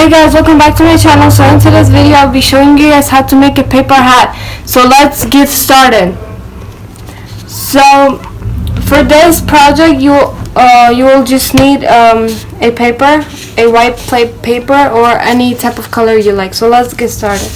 Hey guys, welcome back to my channel. So in today's video I'll be showing you guys how to make a paper hat. So let's get started. So for this project you will just need a paper, a white paper or any type of color you like. So let's get started.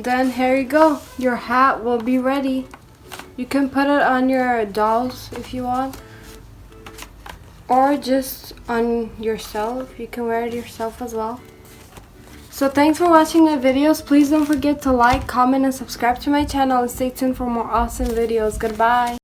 Then here you go, your hat will be ready. You can put it on your dolls if you want, or just on yourself. You can wear it yourself as well. So thanks for watching my videos. Please don't forget to like, comment, and subscribe to my channel, and stay tuned for more awesome videos. Goodbye.